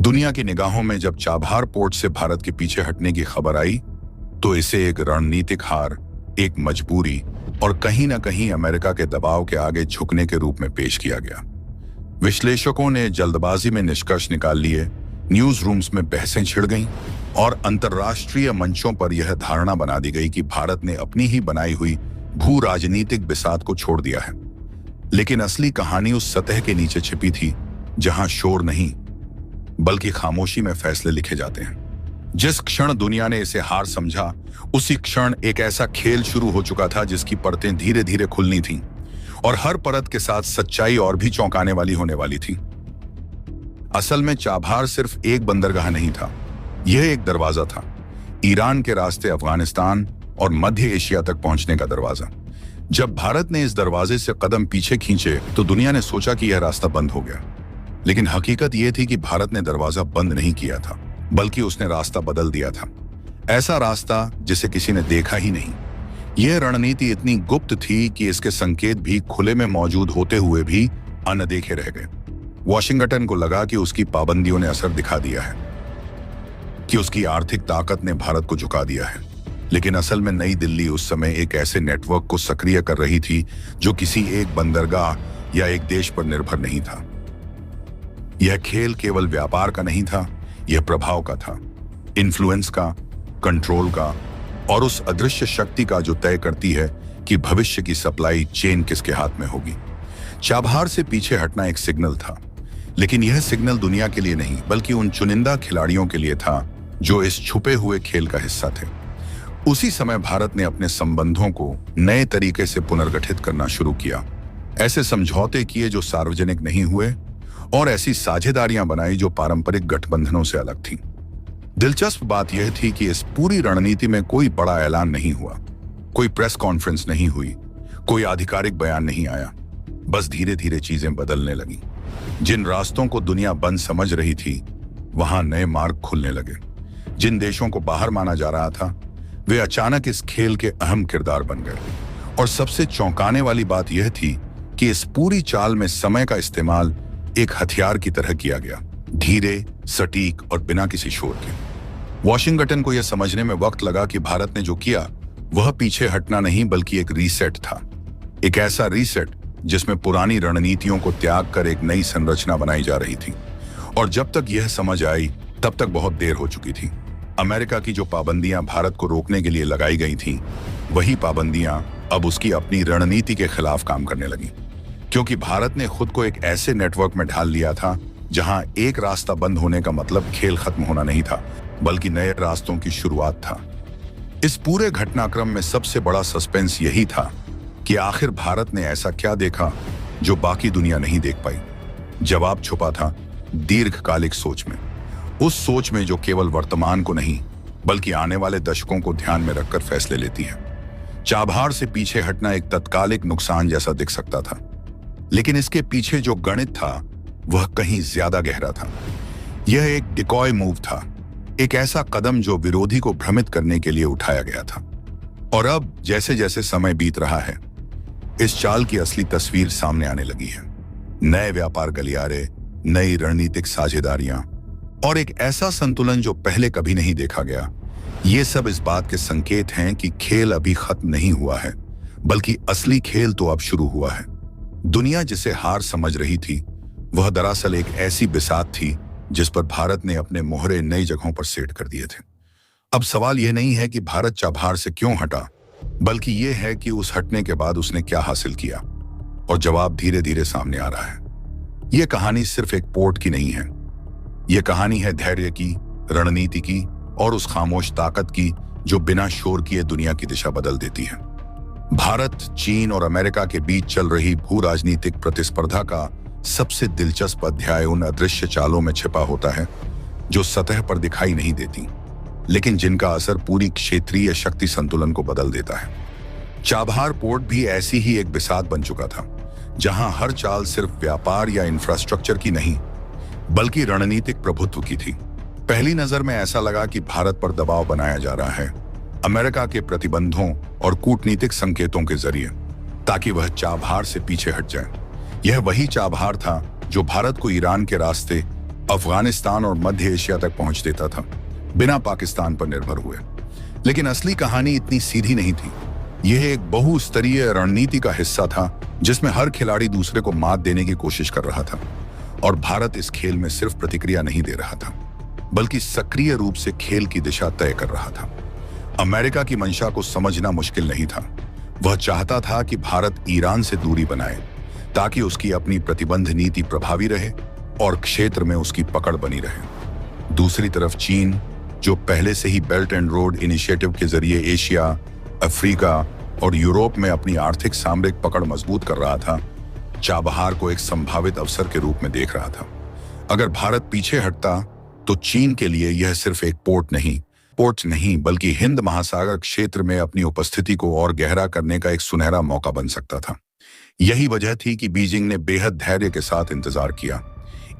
दुनिया की निगाहों में जब चाबहार पोर्ट से भारत के पीछे हटने की खबर आई तो इसे एक रणनीतिक हार, एक मजबूरी और कहीं ना कहीं अमेरिका के दबाव के आगे झुकने के रूप में पेश किया गया। विश्लेषकों ने जल्दबाजी में निष्कर्ष निकाल लिए, न्यूज रूम्स में बहसें छिड़ गईं और अंतर्राष्ट्रीय मंचों पर यह धारणा बना दी गई कि भारत ने अपनी ही बनाई हुई भू राजनीतिक बिसात को छोड़ दिया है। लेकिन असली कहानी उस सतह के नीचे छिपी थी जहां शोर नहीं बल्कि खामोशी में फैसले लिखे जाते हैं। जिस क्षण दुनिया ने इसे हार समझा, उसी क्षण एक ऐसा खेल शुरू हो चुका था जिसकी परतें धीरे धीरे खुलनी थीं और हर परत के साथ सच्चाई और भी चौंकाने वाली होने वाली थी। असल में चाबहार सिर्फ एक बंदरगाह नहीं था, यह एक दरवाजा था, ईरान के रास्ते अफगानिस्तान और मध्य एशिया तक पहुंचने का दरवाजा। जब भारत ने इस दरवाजे से कदम पीछे खींचे तो दुनिया ने सोचा कि यह रास्ता बंद हो गया, लेकिन हकीकत यह थी कि भारत ने दरवाजा बंद नहीं किया था, बल्कि उसने रास्ता बदल दिया था। ऐसा रास्ता जिसे किसी ने देखा ही नहीं। यह रणनीति इतनी गुप्त थी कि इसके संकेत भी खुले में मौजूद होते हुए भी अनदेखे रह गए। वॉशिंगटन को लगा कि उसकी पाबंदियों ने असर दिखा दिया है, कि उसकी आर्थिक ताकत ने भारत को झुका दिया है। लेकिन असल में नई दिल्ली उस समय एक ऐसे नेटवर्क को सक्रिय कर रही थी जो किसी एक बंदरगाह या एक देश पर निर्भर नहीं था। यह खेल केवल व्यापार का नहीं था, यह प्रभाव का था, इन्फ्लुएंस का, कंट्रोल का और उस अदृश्य शक्ति का जो तय करती है कि भविष्य की सप्लाई चेन किसके हाथ में होगी। चाबहार से पीछे हटना एक सिग्नल था, लेकिन यह सिग्नल दुनिया के लिए नहीं बल्कि उन चुनिंदा खिलाड़ियों के लिए था जो इस छुपे हुए खेल का हिस्सा थे। उसी समय भारत ने अपने संबंधों को नए तरीके से पुनर्गठित करना शुरू किया। ऐसे समझौते किए जो सार्वजनिक नहीं हुए और ऐसी साझेदारियां बनाई जो पारंपरिक गठबंधनों से अलग थीं। दिलचस्प बात यह थी कि इस पूरी रणनीति में कोई बड़ा ऐलान नहीं हुआ, कोई प्रेस कॉन्फ्रेंस नहीं हुई, कोई आधिकारिक बयान नहीं आया। बस धीरे धीरे चीजें बदलने लगीं। जिन रास्तों को दुनिया बंद समझ रही थी, वहां नए मार्ग खुलने लगे। जिन देशों को बाहर माना जा रहा था, वे अचानक इस खेल के अहम किरदार बन गए। और सबसे चौंकाने वाली बात यह थी कि इस पूरी चाल में समय का इस्तेमाल एक हथियार की तरह किया गया, धीरे, सटीक और बिना किसी शोर के। वॉशिंगटन को यह समझने में वक्त लगा कि भारत ने जो किया वह पीछे हटना नहीं बल्कि एक रीसेट था। एक ऐसा रीसेट जिसमें पुरानी रणनीतियों को त्याग कर एक नई संरचना बनाई जा रही थी। और जब तक यह समझ आई तब तक बहुत देर हो चुकी थी। अमेरिका की जो पाबंदियां भारत को रोकने के लिए लगाई गई थीं, वही पाबंदियां अब उसकी अपनी रणनीति के खिलाफ काम करने लगीं। क्योंकि भारत ने खुद को एक ऐसे नेटवर्क में ढाल लिया था जहां एक रास्ता बंद होने का मतलब खेल खत्म होना नहीं था, बल्कि नए रास्तों की शुरुआत था। इस पूरे घटनाक्रम में सबसे बड़ा सस्पेंस यही था कि आखिर भारत ने ऐसा क्या देखा जो बाकी दुनिया नहीं देख पाई। जवाब छुपा था दीर्घकालिक सोच में, उस सोच में जो केवल वर्तमान को नहीं बल्कि आने वाले दशकों को ध्यान में रखकर फैसले लेती है। चाबहार से पीछे हटना एक तत्कालिक नुकसान जैसा दिख सकता था, लेकिन इसके पीछे जो गणित था वह कहीं ज्यादा गहरा था। यह एक डिकॉय मूव था, एक ऐसा कदम जो विरोधी को भ्रमित करने के लिए उठाया गया था। और अब जैसे जैसे समय बीत रहा है, इस चाल की असली तस्वीर सामने आने लगी है। नए व्यापार गलियारे, नई रणनीतिक साझेदारियां और एक ऐसा संतुलन जो पहले कभी नहीं देखा गया। ये सब इस बात के संकेत हैं कि खेल अभी खत्म नहीं हुआ है, बल्कि असली खेल तो अब शुरू हुआ है। दुनिया जिसे हार समझ रही थी, वह दरअसल एक ऐसी बिसात थी जिस पर भारत ने अपने मोहरे नई जगहों पर सेट कर दिए थे। अब सवाल यह नहीं है कि भारत चाबहार से क्यों हटा, बल्कि यह है कि उस हटने के बाद उसने क्या हासिल किया। और जवाब धीरे धीरे सामने आ रहा है। यह कहानी सिर्फ एक पोर्ट की नहीं है, यह कहानी है धैर्य की, रणनीति की और उस खामोश ताकत की जो बिना शोर किए दुनिया की दिशा बदल देती है। भारत, चीन और अमेरिका के बीच चल रही भू राजनीतिक प्रतिस्पर्धा का सबसे दिलचस्प अध्याय उन अदृश्य चालों में छिपा होता है जो सतह पर दिखाई नहीं देती, लेकिन जिनका असर पूरी क्षेत्रीय शक्ति संतुलन को बदल देता है। चाबहार पोर्ट भी ऐसी ही एक बिसात बन चुका था, जहां हर चाल सिर्फ व्यापार या इंफ्रास्ट्रक्चर की नहीं बल्कि रणनीतिक प्रभुत्व की थी। पहली नजर में ऐसा लगा कि भारत पर दबाव बनाया जा रहा है अमेरिका के प्रतिबंधों और कूटनीतिक संकेतों के जरिए, ताकि वह चाबहार से पीछे हट जाए। यह वही चाबहार था जो भारत को ईरान के रास्ते अफगानिस्तान और मध्य एशिया तक पहुंच देता था, बिना पाकिस्तान पर निर्भर हुए। लेकिन असली कहानी इतनी सीधी नहीं थी। यह एक बहुस्तरीय रणनीति का हिस्सा था जिसमें हर खिलाड़ी दूसरे को मात देने की कोशिश कर रहा था, और भारत इस खेल में सिर्फ प्रतिक्रिया नहीं दे रहा था, बल्कि सक्रिय रूप से खेल की दिशा तय कर रहा था। अमेरिका की मंशा को समझना मुश्किल नहीं था। वह चाहता था कि भारत ईरान से दूरी बनाए ताकि उसकी अपनी प्रतिबंध नीति प्रभावी रहे और क्षेत्र में उसकी पकड़ बनी रहे। दूसरी तरफ चीन, जो पहले से ही बेल्ट एंड रोड इनिशिएटिव के जरिए एशिया, अफ्रीका और यूरोप में अपनी आर्थिक सामरिक पकड़ मजबूत कर रहा था, चाबहार को एक संभावित अवसर के रूप में देख रहा था। अगर भारत पीछे हटता तो चीन के लिए यह सिर्फ एक पोर्ट नहीं बल्कि हिंद महासागर क्षेत्र में अपनी उपस्थिति को और गहरा करने का एक सुनहरा मौका बन सकता था। यही वजह थी कि बीजिंग ने बेहद धैर्य के साथ इंतजार किया,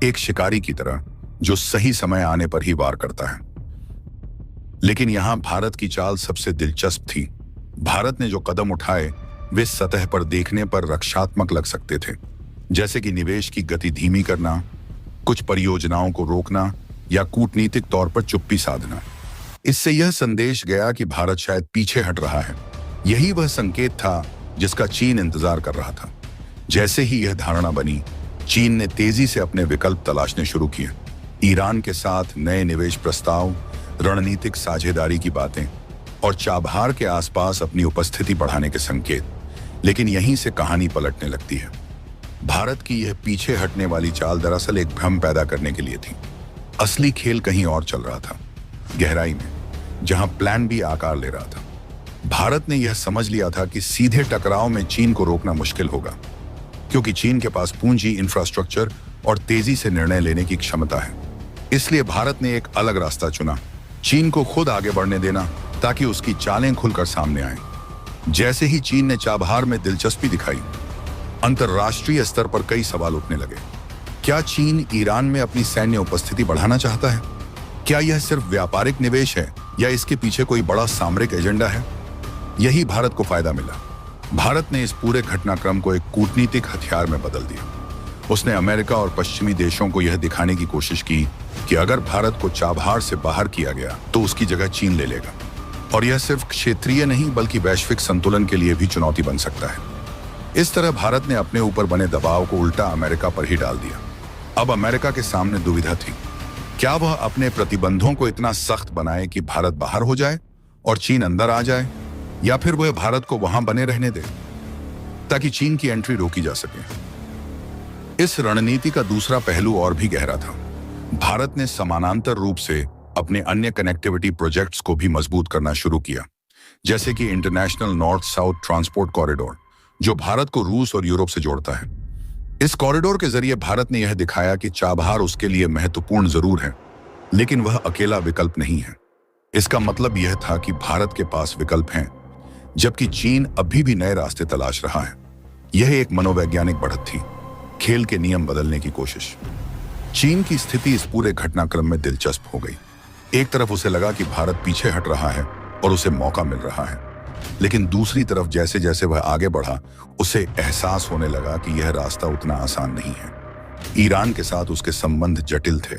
एक शिकारी की तरह जो सही समय आने पर ही वार करता है। लेकिन यहां भारत की चाल सबसे दिलचस्प थी। भारत ने जो कदम उठाए वे सतह पर देखने पर रक्षात्मक लग सकते थे, जैसे कि निवेश की गति धीमी करना, कुछ परियोजनाओं को रोकना या कूटनीतिक तौर पर चुप्पी साधना। इससे यह संदेश गया कि भारत शायद पीछे हट रहा है। यही वह संकेत था जिसका चीन इंतजार कर रहा था। जैसे ही यह धारणा बनी, चीन ने तेजी से अपने विकल्प तलाशने शुरू किए। ईरान के साथ नए निवेश प्रस्ताव, रणनीतिक साझेदारी की बातें और चाबहार के आसपास अपनी उपस्थिति बढ़ाने के संकेत। लेकिन यहीं से कहानी पलटने लगती है। भारत की यह पीछे हटने वाली चाल दरअसल एक भ्रम पैदा करने के लिए थी। असली खेल कहीं और चल रहा था, गहराई में, जहां प्लान भी आकार ले रहा था। भारत ने यह समझ लिया था कि सीधे टकराव में चीन को रोकना मुश्किल होगा, क्योंकि चीन के पास पूंजी, इंफ्रास्ट्रक्चर और तेजी से निर्णय लेने की क्षमता है। इसलिए भारत ने एक अलग रास्ता चुना, चीन को खुद आगे बढ़ने देना ताकि उसकी चालें खुलकर सामने आए। जैसे ही चीन ने चाबहार में दिलचस्पी दिखाई, अंतर्राष्ट्रीय स्तर पर कई सवाल उठने लगे। क्या चीन ईरान में अपनी सैन्य उपस्थिति बढ़ाना चाहता है? क्या यह सिर्फ व्यापारिक निवेश है या इसके पीछे कोई बड़ा सामरिक एजेंडा है? यही भारत को फायदा मिला। भारत ने इस पूरे घटनाक्रम को एक कूटनीतिक हथियार में बदल दिया। उसने अमेरिका और पश्चिमी देशों को यह दिखाने की कोशिश की कि अगर भारत को चाबहार से बाहर किया गया तो उसकी जगह चीन ले लेगा, और यह सिर्फ क्षेत्रीय नहीं बल्कि वैश्विक संतुलन के लिए भी चुनौती बन सकता है। इस तरह भारत ने अपने ऊपर बने दबाव को उल्टा अमेरिका पर ही डाल दिया। अब अमेरिका के सामने दुविधा थी, क्या वह अपने प्रतिबंधों को इतना सख्त बनाए कि भारत बाहर हो जाए और चीन अंदर आ जाए, या फिर वह भारत को वहां बने रहने दे ताकि चीन की एंट्री रोकी जा सके। इस रणनीति का दूसरा पहलू और भी गहरा था। भारत ने समानांतर रूप से अपने अन्य कनेक्टिविटी प्रोजेक्ट्स को भी मजबूत करना शुरू किया, जैसे कि international north south transport corridor, जो भारत को रूस और यूरोप से जोड़ता है। इस कॉरिडोर के जरिए भारत ने यह दिखाया कि चाबहार उसके लिए महत्वपूर्ण जरूर है, लेकिन वह अकेला विकल्प नहीं है। इसका मतलब यह था कि भारत के पास विकल्प हैं, जबकि चीन अभी भी नए रास्ते तलाश रहा है। यह एक मनोवैज्ञानिक बढ़त थी, खेल के नियम बदलने की कोशिश। चीन की स्थिति इस पूरे घटनाक्रम में दिलचस्प हो गई। एक तरफ उसे लगा कि भारत पीछे हट रहा है और उसे मौका मिल रहा है, लेकिन दूसरी तरफ जैसे जैसे वह आगे बढ़ा, उसे एहसास होने लगा कि यह रास्ता उतना आसान नहीं है। ईरान के साथ उसके संबंध जटिल थे।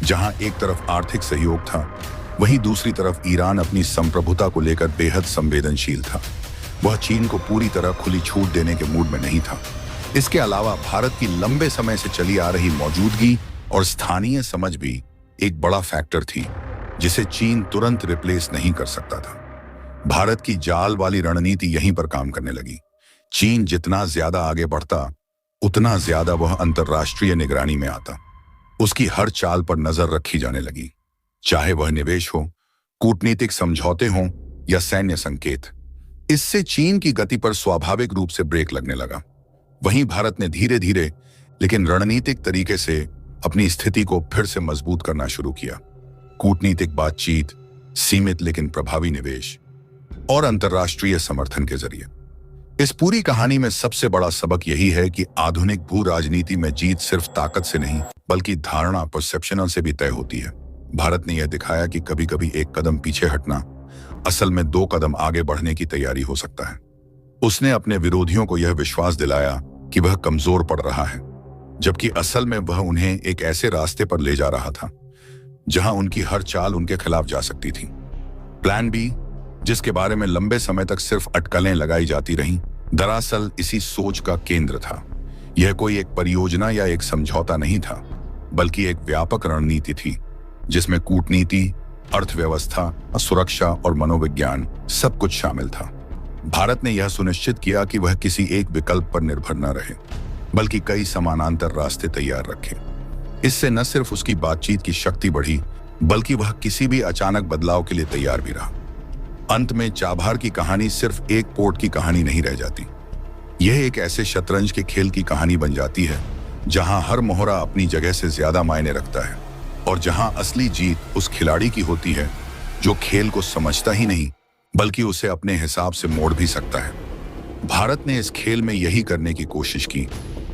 जहां एक तरफ आर्थिक सहयोग था, वहीं दूसरी तरफ ईरान अपनी संप्रभुता को लेकर बेहद संवेदनशील था। वह चीन को पूरी तरह खुली छूट देने के मूड में नहीं था। इसके अलावा भारत की लंबे समय से चली आ रही मौजूदगी और स्थानीय समझ भी एक बड़ा फैक्टर थी, जिसे चीन तुरंत रिप्लेस नहीं कर सकता था। भारत की जाल वाली रणनीति यहीं पर काम करने लगी। चीन जितना ज्यादा आगे बढ़ता, उतना ज्यादा वह अंतर्राष्ट्रीय निगरानी में आता। उसकी हर चाल पर नजर रखी जाने लगी, चाहे वह निवेश हो, कूटनीतिक समझौते हों या सैन्य संकेत। इससे चीन की गति पर स्वाभाविक रूप से ब्रेक लगने लगा। वहीं भारत ने धीरे धीरे लेकिन रणनीतिक तरीके से अपनी स्थिति को फिर से मजबूत करना शुरू किया। कूटनीतिक बातचीत, सीमित लेकिन प्रभावी निवेश और अंतर्राष्ट्रीय समर्थन के जरिए। इस पूरी कहानी में सबसे बड़ा सबक यही है कि आधुनिक भू राजनीति में जीत सिर्फ ताकत से नहीं बल्कि धारणा, परसेप्शन से भी तय होती है। भारत ने यह दिखाया कि कभी कभी एक कदम पीछे हटना असल में 2 कदम आगे बढ़ने की तैयारी हो सकता है। उसने अपने विरोधियों को यह विश्वास दिलाया कि वह कमजोर पड़ रहा है, जबकि असल में वह उन्हें एक ऐसे रास्ते पर ले जा रहा था जहां उनकी हर चाल उनके खिलाफ जा सकती थी। प्लान बी, जिसके बारे में लंबे समय तक सिर्फ अटकलें लगाई जाती रहीं, दरअसल इसी सोच का केंद्र था। यह कोई एक परियोजना या एक समझौता नहीं था, बल्कि एक व्यापक रणनीति थी जिसमें कूटनीति, अर्थव्यवस्था, सुरक्षा और मनोविज्ञान सब कुछ शामिल था। भारत ने यह सुनिश्चित किया कि वह किसी एक विकल्प पर निर्भर न रहे, बल्कि कई समानांतर रास्ते तैयार रखे। इससे न सिर्फ उसकी बातचीत की शक्ति बढ़ी, बल्कि वह किसी भी अचानक बदलाव के लिए तैयार भी रहा। अंत में चाबहार की कहानी सिर्फ एक पोर्ट की कहानी नहीं रह जाती। यह एक ऐसे शतरंज के खेल की कहानी बन जाती है जहां हर मोहरा अपनी जगह से ज्यादा मायने रखता है और जहां असली जीत उस खिलाड़ी की होती है जो खेल को समझता ही नहीं, बल्कि उसे अपने हिसाब से मोड़ भी सकता है। भारत ने इस खेल में यही करने की कोशिश की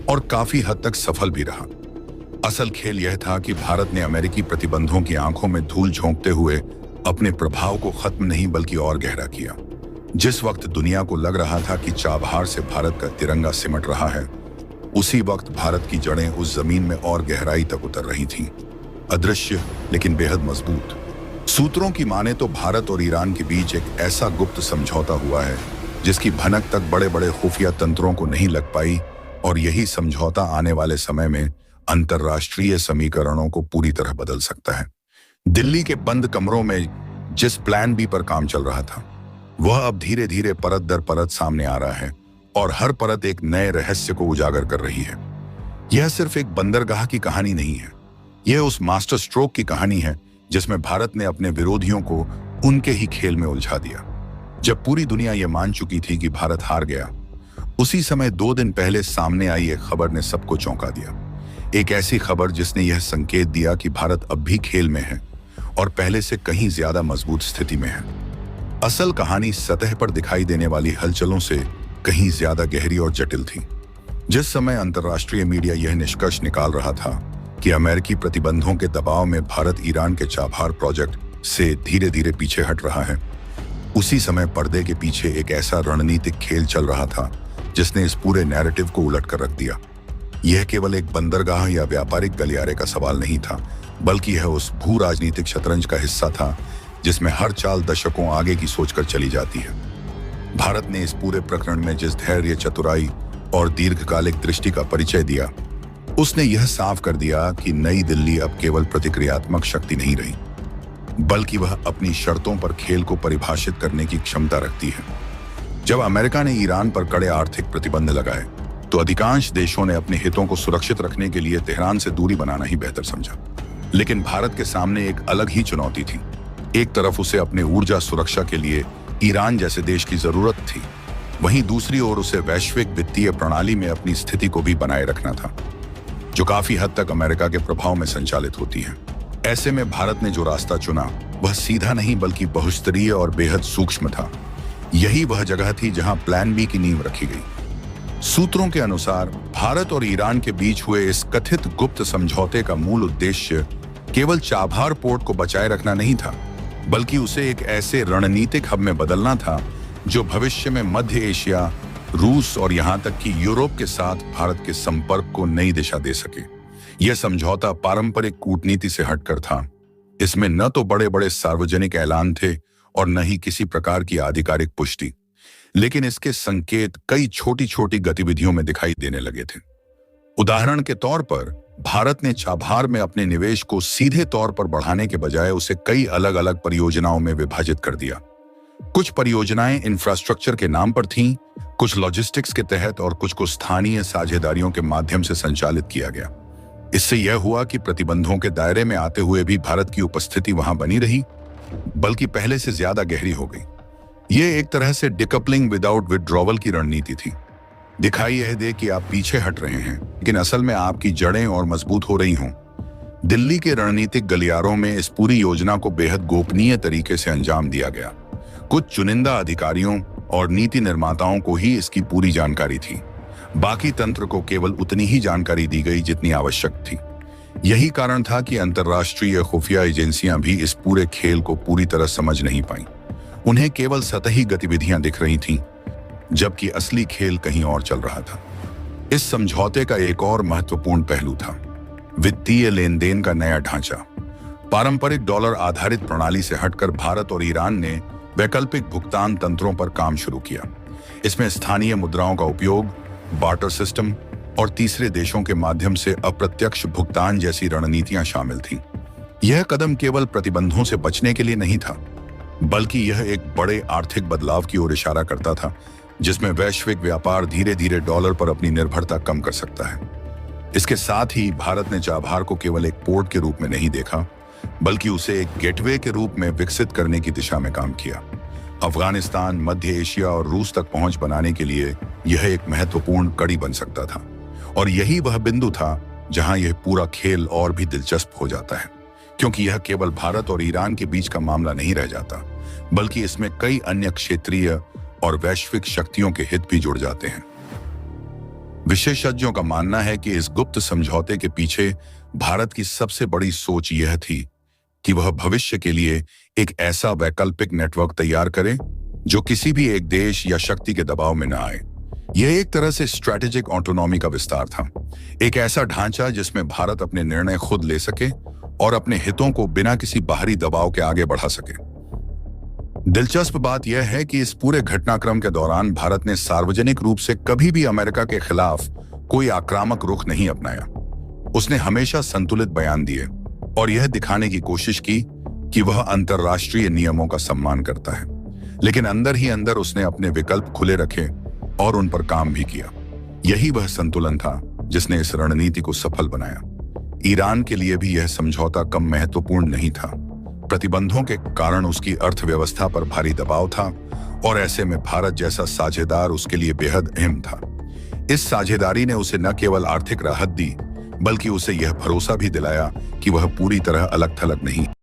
और काफी हद तक सफल भी रहा। असल खेल यह था कि भारत ने अमेरिकी प्रतिबंधों की आंखों में धूल झोंकते हुए अपने प्रभाव को खत्म नहीं बल्कि और गहरा किया। जिस वक्त दुनिया को लग रहा था कि चाबहार से भारत का तिरंगा सिमट रहा है, उसी वक्त भारत की जड़ें उस जमीन में और गहराई तक उतर रही थीं, अदृश्य लेकिन बेहद मजबूत। सूत्रों की माने तो भारत और ईरान के बीच एक ऐसा गुप्त समझौता हुआ है जिसकी भनक तक बड़े बड़े खुफिया तंत्रों को नहीं लग पाई, और यही समझौता आने वाले समय में अंतर्राष्ट्रीय समीकरणों को पूरी तरह बदल सकता है। दिल्ली के बंद कमरों में जिस प्लान बी पर काम चल रहा था, वह अब धीरे धीरे परत दर परत सामने आ रहा है और हर परत एक नए रहस्य को उजागर कर रही है। यह सिर्फ एक बंदरगाह की कहानी नहीं है, यह उस मास्टर स्ट्रोक की कहानी है जिसमें भारत ने अपने विरोधियों को उनके ही खेल में उलझा दिया। जब पूरी दुनिया यह मान चुकी थी कि भारत हार गया, उसी समय 2 दिन पहले सामने आई एक खबर ने सबको चौंका दिया। एक ऐसी खबर जिसने यह संकेत दिया कि भारत अब भी खेल में है और पहले से कहीं ज्यादा मजबूत स्थिति में है। असल कहानी सतह पर दिखाई देने वाली हलचलों से कहीं ज्यादा गहरी और जटिल थी। जिस समय अंतर्राष्ट्रीय मीडिया यह निष्कर्ष निकाल रहा था कि अमेरिकी प्रतिबंधों के दबाव में भारत ईरान के चाबहार प्रोजेक्ट से धीरे धीरे पीछे हट रहा है, उसी समय पर्दे के पीछे एक ऐसा रणनीतिक खेल चल रहा था जिसने इस पूरे नैरेटिव को उलट कर रख दिया। यह केवल एक बंदरगाह या व्यापारिक गलियारे का सवाल नहीं था, बल्कि यह उस भू राजनीतिक शतरंज का हिस्सा था जिसमें हर चाल दशकों आगे की सोचकर चली जाती है। भारत ने इस पूरे प्रकरण में जिस धैर्य, चतुराई और दीर्घकालिक दृष्टि का परिचय दिया, उसने यह साफ कर दिया कि नई दिल्ली अब केवल प्रतिक्रियात्मक शक्ति नहीं रही, बल्कि वह अपनी शर्तों पर खेल को परिभाषित करने की क्षमता रखती है। जब अमेरिका ने ईरान पर कड़े आर्थिक प्रतिबंध लगाए, तो अधिकांश देशों ने अपने हितों को सुरक्षित रखने के लिए तेहरान से दूरी बनाना ही बेहतर समझा। लेकिन भारत के सामने एक अलग ही चुनौती थी। एक तरफ उसे अपने ऊर्जा सुरक्षा के लिए ईरान जैसे देश की जरूरत थी, वहीं दूसरी ओर उसे वैश्विक वित्तीय प्रणाली में अपनी स्थिति को भी बनाए रखना था, जो काफी हद तक अमेरिका के प्रभाव में संचालित होती है। ऐसे में भारत ने जो रास्ता चुना, वह सीधा नहीं बल्कि बहुस्तरीय और बेहद सूक्ष्म था। यही वह जगह थी जहां प्लान बी की नींव रखी गई। सूत्रों के अनुसार भारत और ईरान के बीच हुए इस कथित गुप्त समझौते का मूल उद्देश्य केवल चाबहार पोर्ट को बचाए रखना नहीं था, बल्कि उसे एक ऐसे रणनीतिक हब में बदलना था जो भविष्य में मध्य एशिया, रूस और यहां तक कि यूरोप के साथ भारत के संपर्क को नई दिशा दे सके। यह समझौता पारंपरिक कूटनीति से हटकर था। इसमें न तो बड़े बड़े सार्वजनिक ऐलान थे और न ही किसी प्रकार की आधिकारिक पुष्टि, लेकिन इसके संकेत कई छोटी छोटी गतिविधियों में दिखाई देने लगे थे। उदाहरण के तौर पर भारत ने चाबहार में अपने निवेश को सीधे तौर पर बढ़ाने के बजाय उसे कई अलग अलग परियोजनाओं में विभाजित कर दिया। कुछ परियोजनाएं इंफ्रास्ट्रक्चर के नाम पर थीं, कुछ लॉजिस्टिक्स के तहत और कुछ को स्थानीय साझेदारियों के माध्यम से संचालित किया गया। इससे यह हुआ कि प्रतिबंधों के दायरे में आते हुए भी भारत की उपस्थिति वहां बनी रही, बल्कि पहले से ज्यादा गहरी हो गई। यह एक तरह से डिकपलिंग विदाउट विड्रॉवल की रणनीति थी। दिखाई यह दे कि आप पीछे हट रहे हैं, लेकिन असल में आपकी जड़ें और मजबूत हो रही हों। दिल्ली के रणनीतिक गलियारों में इस पूरी योजना को बेहद गोपनीय तरीके से अंजाम दिया गया। कुछ चुनिंदा अधिकारियों और नीति निर्माताओं को ही इसकी पूरी जानकारी थी। बाकी तंत्र को केवल उतनी ही जानकारी दी गई जितनी आवश्यक थी। यही कारण था कि अंतर्राष्ट्रीय खुफिया एजेंसियां भी इस पूरे खेल को पूरी तरह समझ नहीं पाईं। उन्हें केवल सतही गतिविधियां दिख रही थीं, जबकि असली खेल कहीं और चल रहा था। इस समझौते का एक और महत्वपूर्ण पहलू था वित्तीय लेन देन का नया ढांचा। पारंपरिक डॉलर आधारित प्रणाली से हटकर भारत और ईरान ने वैकल्पिक भुगतान तंत्रों पर काम शुरू किया। इसमें स्थानीय मुद्राओं का उपयोग, बार्टर सिस्टम और तीसरे देशों के माध्यम से अप्रत्यक्ष भुगतान जैसी रणनीतियां शामिल थीं। यह कदम केवल प्रतिबंधों से बचने के लिए नहीं था, बल्कि यह एक बड़े आर्थिक बदलाव की ओर इशारा करता था, जिसमें वैश्विक व्यापार धीरे धीरे डॉलर पर अपनी निर्भरता कम कर सकता है। इसके साथ ही भारत ने चाबहार को केवल एक पोर्ट के रूप में नहीं देखा, बल्कि उसे एक गेटवे के रूप में विकसित करने की दिशा में काम किया। अफगानिस्तान, मध्य एशिया और रूस तक पहुंच बनाने के लिए यह एक महत्वपूर्ण कड़ी बन सकता था, और यही वह बिंदु था जहां यह पूरा खेल और भी दिलचस्प हो जाता है, क्योंकि यह केवल भारत और ईरान के बीच का मामला नहीं रह जाता, बल्कि इसमें कई अन्य क्षेत्रीय और वैश्विक शक्तियों के हित भी जुड़ जाते हैं। विशेषज्ञों का मानना है कि इस गुप्त समझौते के पीछे भारत की सबसे बड़ी सोच यह थी कि वह भविष्य के लिए एक ऐसा वैकल्पिक नेटवर्क तैयार करे जो किसी भी एक देश या शक्ति के दबाव में न आए। यह एक तरह से स्ट्रैटेजिक ऑटोनॉमी का विस्तार था, एक ऐसा ढांचा जिसमें भारत अपने निर्णय खुद ले सके और अपने हितों को बिना किसी बाहरी दबाव के आगे बढ़ा सके। दिलचस्प बात यह है कि इस पूरे घटनाक्रम के दौरान भारत ने सार्वजनिक रूप से कभी भी अमेरिका के खिलाफ कोई आक्रामक रुख नहीं अपनाया। उसने हमेशा संतुलित बयान दिए और यह दिखाने की कोशिश की कि वह अंतर्राष्ट्रीय नियमों का सम्मान करता है, लेकिन अंदर ही अंदर उसने अपने विकल्प खुले रखे और उन पर काम भी किया। यही वह संतुलन था जिसने इस रणनीति को सफल बनाया। ईरान के लिए भी यह समझौता कम महत्वपूर्ण नहीं था। प्रतिबंधों के कारण उसकी अर्थव्यवस्था पर भारी दबाव था, और ऐसे में भारत जैसा साझेदार उसके लिए बेहद अहम था। इस साझेदारी ने उसे न केवल आर्थिक राहत दी, बल्कि उसे यह भरोसा भी दिलाया कि वह पूरी तरह अलग थलग नहीं